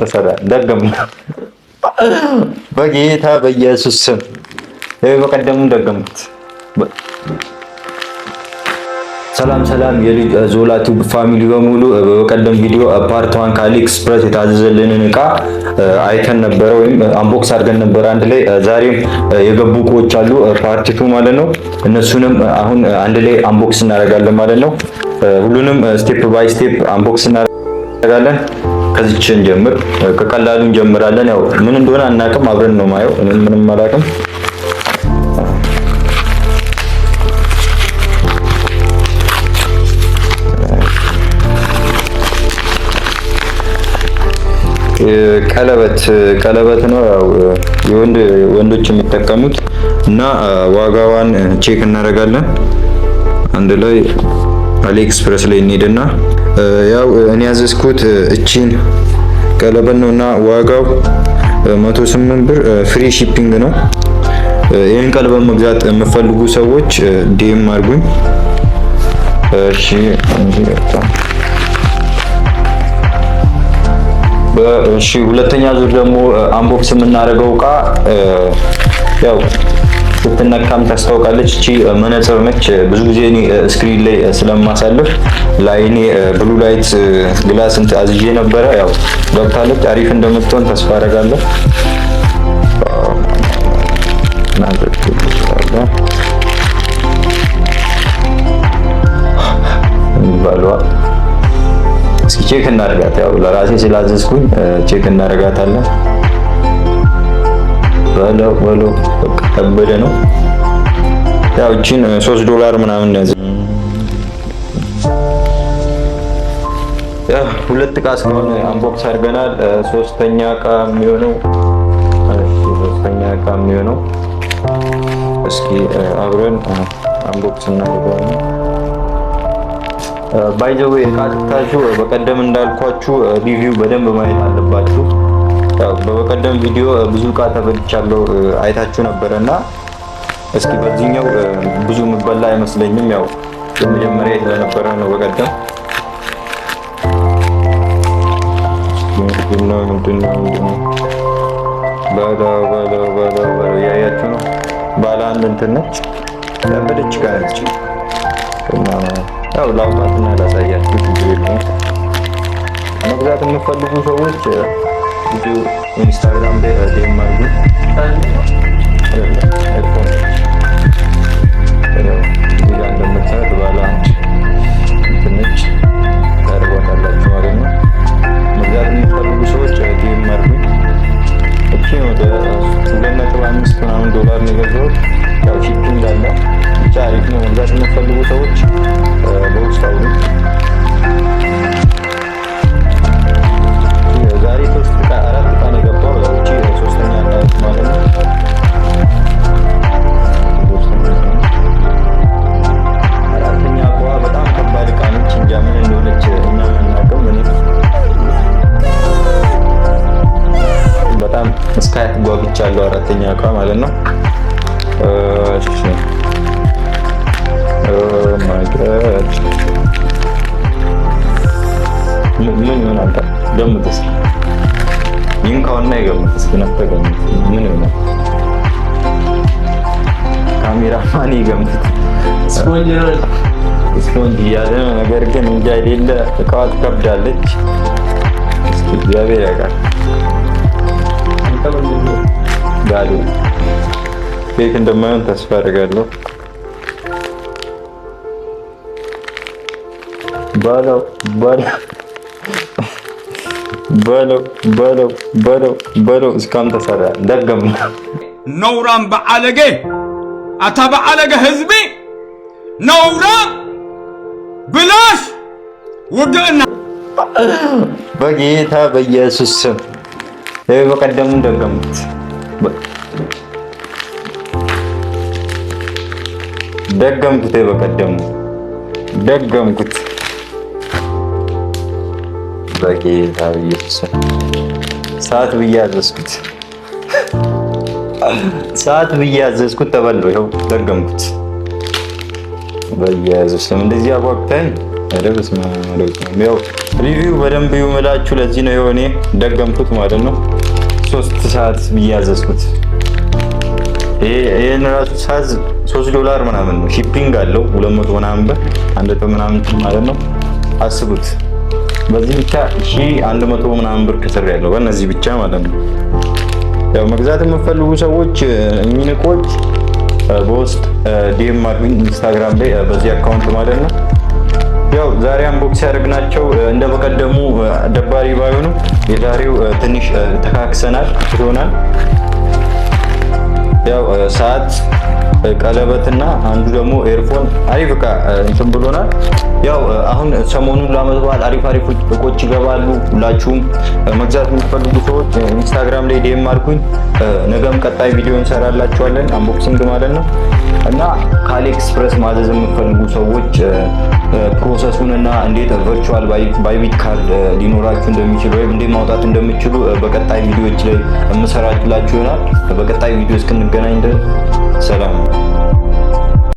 ተሰራ ደገም በጌታ በኢየሱስ ስም በቀደም ደገምኩት። ሰላም የልጅ ዞላቱ ፋሚሊ በሙሉ በቀደም ቪዲዮ ፓርት 1 ከአሊኤክስፕረስ የታዘዘልንን እቃ አይተን ነበር ወይም አንቦክስ አድርገን ነበር አንድ ላይ። ዛሬም የገቡ እቃዎች አሉ ፓርት 2 ማለት ነው። እነሱንም አሁን አንድ ላይ አንቦክስ እናደርጋለን ማለት ነው። ሁሉንም ስቴፕ ባይ ስቴፕ አንቦክስ እናደርጋለን። ከዚህችን ጀምር ከቀላሉ እንጀምራለን። ያው ምን እንደሆነ አናውቅም፣ አብረን ነው ማየው። ምንም አላውቅም። ቀለበት ነው ያው ወንዶች የሚጠቀሙት እና ዋጋዋን ቼክ እናደርጋለን። አንድ ላይ አሊኤክስፕረስ ላይ እንሄድና ያው እኔ ያዘዝኩት እቺን ቀለበት ነውና ዋጋው 108 ብር ፍሪ ሺፒንግ ነው። ይሄን ቀለበት መግዛት የምትፈልጉ ሰዎች ዲኤም አድርጉኝ። እሺ ሁለተኛ ዙር ደግሞ አንቦክስ የምናደርገው እቃ ያው ስትነካም ታስታውቃለች። እቺ መነጽር ነች። ብዙ ጊዜ እኔ ስክሪን ላይ ስለማሳልፍ ላይኔ ብሉ ላይት ግላስ አዝዤ ነበረ። ያው ገብታለች። አሪፍ እንደምትሆን ተስፋ አደርጋለሁ። እስኪ ቼክ እናደርጋት። ያው ለራሴ ስላዘዝኩኝ ቼክ እናደርጋታለን። በለው ከበደ ነው። ያው እቺን $3 ምናምን ያዘ። ያው ሁለት እቃ ስለሆነ አንቦክስ አድርገናል። ሶስተኛ እቃ የሚሆነው እስኪ አብረን አንቦክስ እናደርጋለን። ባይ ዘ ዌይ እቃ ስታችሁ በቀደም እንዳልኳችሁ ሪቪው በደንብ ማየት አለባችሁ። ያው በቀደም ቪዲዮ ብዙ እቃ ተበልቻለሁ አይታችሁ ነበርና እስኪ በዚህኛው ብዙ ምበላ አይመስለኝም። ያው የመጀመሪያ ስለነበረ ነው። በቀደም ምንድነው ባላ ያያችሁ ነው። ባላ አንድ እንትን ነች ለበደች ጋር ነች እና ያው ላውጣትና ላሳያችሁ ቪዲዮ መግዛት የምትፈልጉ ሰዎች ቪዲዮ ኢንስታግራም ላይ ዲኤም አድርጉ። እዚህ ጋር እንደምታዩት ባለ አንድ ትንሽ ታደርጓታላችሁ ማለት ነው። መግዛት የምትፈልጉ ሰዎች ዲኤም አድርጉ። እቺ ወደ $2.5 ምናምን ነው የገዛሁት። ያው ሺፒንግ አለ። ብቻ አሪፍ ነው። መግዛት የምትፈልጉ ሰዎች በውስጥ አውሩ። ዛሬ 4 እቃ ነው የገባው። ያው እቺ ሶስተኛ እቃ ማለት ነው። አራተኛ እቃ በጣም ከባድ እቃ ነች። እንጃ ምን እንደሆነች እና አናውቅም። እኔ በጣም እስካያት ጓጉቻለሁ። አራተኛ እቃ ማለት ነው። እሺ ማይ ጋድ ምን አንተ ገምትስ? ይንካውና ይገምትስ? ነፍተገምት ምን ነው? ካሜራ ማን ይገምት? ስፖንጅ ያለ ነገር ግን እንጃ የሌለ እቃዋ ትከብዳለች። እስኪ እግዚአብሔር ያውቃል። ጋዱ ቤት እንደማይሆን ተስፋ አደርጋለሁ። በለው እስካም ተሰራ ደገም ነውራም በዓለገ አታ በዓለገ ህዝቢ ነውራም ብላሽ ወገና በጌታ በኢየሱስ ስም በቀደም ደገምኩት። በጌታ በኢየሱስ ሰዓት ብዬ ያዘዝኩት ተበላው። ይኸው ደገምኩት። በኢየሱስ ስም እንደዚህ አጓግተኝ አይደብስ ማለት ነው። ያው ሪቪው በደንብ ይውምላችሁ። ለዚህ ነው የሆነ ደገምኩት ማለት ነው። 3 ሰዓት ብያዘዝኩት። ይሄን ራሱ ሳዝ $3 ምናምን ነው። ሺፒንግ አለው 200 ምናምን ብር 100 ምናምን ማለት ነው። አስቡት በዚህ ብቻ 1100 ምናምን ብር ከስር ያለው በእነዚህ ብቻ ማለት ነው። ያው መግዛት የምትፈልጉ ሰዎች እኚህን እቃዎች በውስጥ ዲኤም አድርጉኝ ኢንስታግራም ላይ በዚህ አካውንት ማለት ነው። ያው ዛሬ አንቦክስ ያደርግናቸው እንደ በቀደሙ ደባሪ ባይሆኑ የዛሬው ትንሽ ተካክሰናል ይሆናል። ያው ሰዓት ቀለበትና አንዱ ደግሞ ኤርፎን አሪፍ እቃ እንትን ብሎናል። ያው አሁን ሰሞኑን ለዓመት በዓል አሪፍ እቆች ይገባሉ። ሁላችሁም መግዛት የምትፈልጉ ሰዎች ኢንስታግራም ላይ ዲኤም አድርጉኝ። ነገም ቀጣይ ቪዲዮ እንሰራላችኋለን አንቦክሲንግ ማለት ነው። እና ከአሊኤክስፕረስ ማዘዝ የምትፈልጉ ሰዎች ፕሮሰሱንና እንዴት ቨርቹዋል ባይቢት ካርድ ሊኖራችሁ እንደሚችል ወይም እንዴት ማውጣት እንደምትችሉ በቀጣይ ቪዲዮዎች ላይ የምሰራላችሁ ይሆናል። በቀጣይ ቪዲዮ እስክንገናኝ ድረስ